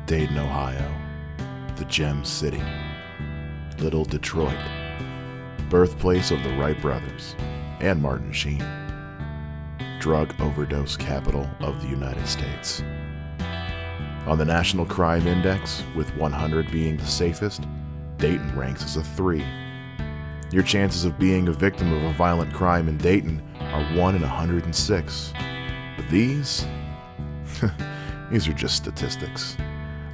Dayton, Ohio, the Gem City, Little Detroit, birthplace of the Wright brothers and Martin Sheen, drug overdose capital of the United States. On the National Crime Index, with 100 being the safest, Dayton ranks as a 3. Your chances of being a victim of a violent crime in Dayton are 1 in 106. But these are just statistics.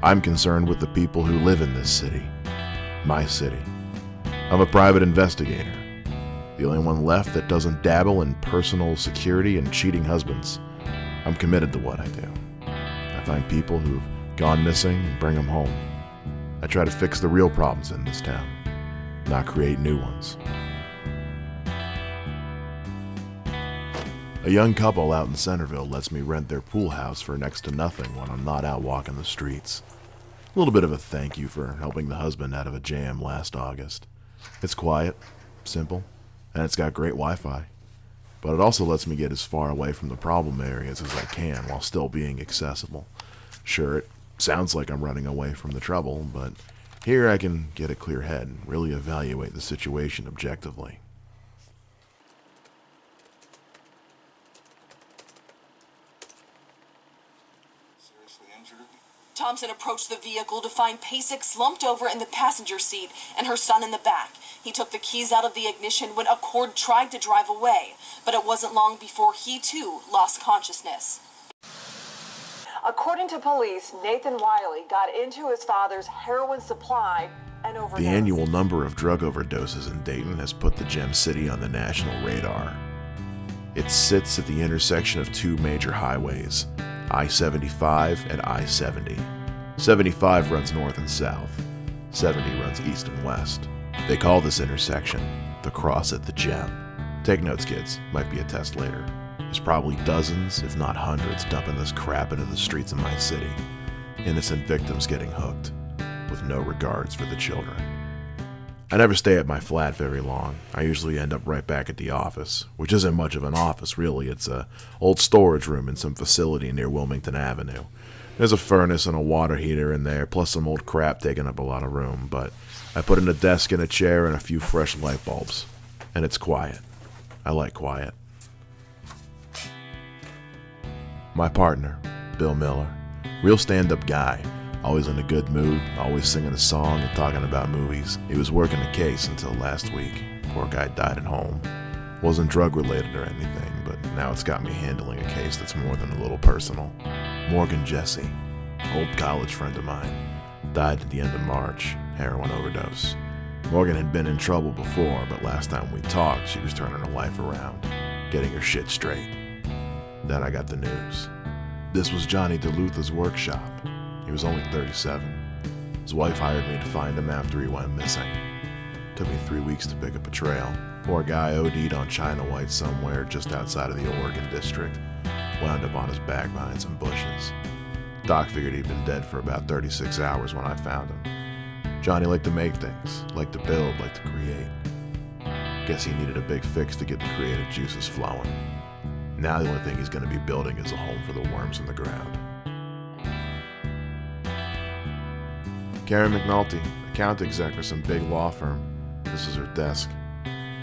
I'm concerned with the people who live in this city, my city. I'm a private investigator, the only one left that doesn't dabble in personal security and cheating husbands. I'm committed to what I do. I find people who've gone missing and bring them home. I try to fix the real problems in this town, not create new ones. A young couple out in Centerville lets me rent their pool house for next to nothing when I'm not out walking the streets. A little bit of a thank you for helping the husband out of a jam last August. It's quiet, simple, and it's got great Wi-Fi. But it also lets me get as far away from the problem areas as I can while still being accessible. Sure, it sounds like I'm running away from the trouble, but here I can get a clear head and really evaluate the situation objectively. Thompson approached the vehicle to find Pasek slumped over in the passenger seat and her son in the back. He took the keys out of the ignition when Accord tried to drive away, but it wasn't long before he too lost consciousness. According to police, Nathan Wiley got into his father's heroin supply and overdosed. The annual number of drug overdoses in Dayton has put the Gem City on the national radar. It sits at the intersection of 2 major highways, I-75 and I-70. 75 runs north and south. 70 runs east and west. They call this intersection the Cross at the Gem. Take notes, kids. Might be a test later. There's probably dozens, if not hundreds, dumping this crap into the streets of my city. Innocent victims getting hooked, with no regards for the children. I never stay at my flat very long. I usually end up right back at the office, which isn't much of an office, really. It's a old storage room in some facility near Wilmington Avenue. There's a furnace and a water heater in there, plus some old crap taking up a lot of room, but I put in a desk and a chair and a few fresh light bulbs. And it's quiet. I like quiet. My partner, Bill Miller, real stand-up guy. Always in a good mood, always singing a song and talking about movies. He was working a case until last week. Poor guy died at home. Wasn't drug-related or anything, but now it's got me handling a case that's more than a little personal. Morgan Jesse, old college friend of mine, died at the end of March, heroin overdose. Morgan had been in trouble before, but last time we talked, she was turning her life around, getting her shit straight. Then I got the news. This was Johnny DeLuther's workshop. He was only 37. His wife hired me to find him after he went missing. Took me 3 weeks to pick up a trail. Poor guy OD'd on China White somewhere just outside of the Oregon district. Wound up on his back behind some bushes. Doc figured he'd been dead for about 36 hours when I found him. Johnny liked to make things, liked to build, liked to create. Guess he needed a big fix to get the creative juices flowing. Now the only thing he's going to be building is a home for the worms in the ground. Karen McNulty, account exec for some big law firm. This is her desk.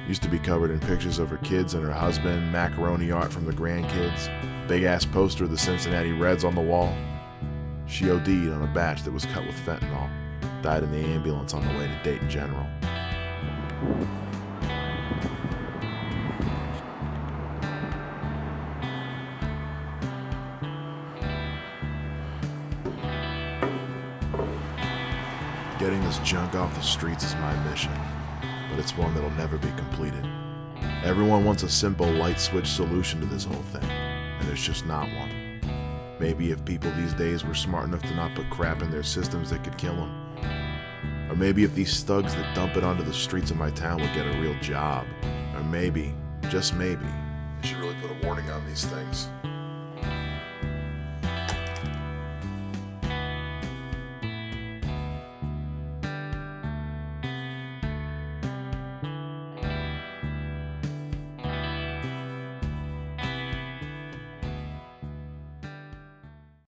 Used to be covered in pictures of her kids and her husband, macaroni art from the grandkids, big-ass poster of the Cincinnati Reds on the wall. She OD'd on a batch that was cut with fentanyl. Died in the ambulance on the way to Dayton General. Getting this junk off the streets is my mission, but it's one that'll never be completed. Everyone wants a simple light switch solution to this whole thing, and there's just not one. Maybe if people these days were smart enough to not put crap in their systems that could kill them. Or maybe if these thugs that dump it onto the streets of my town would get a real job. Or maybe, just maybe, they should really put a warning on these things.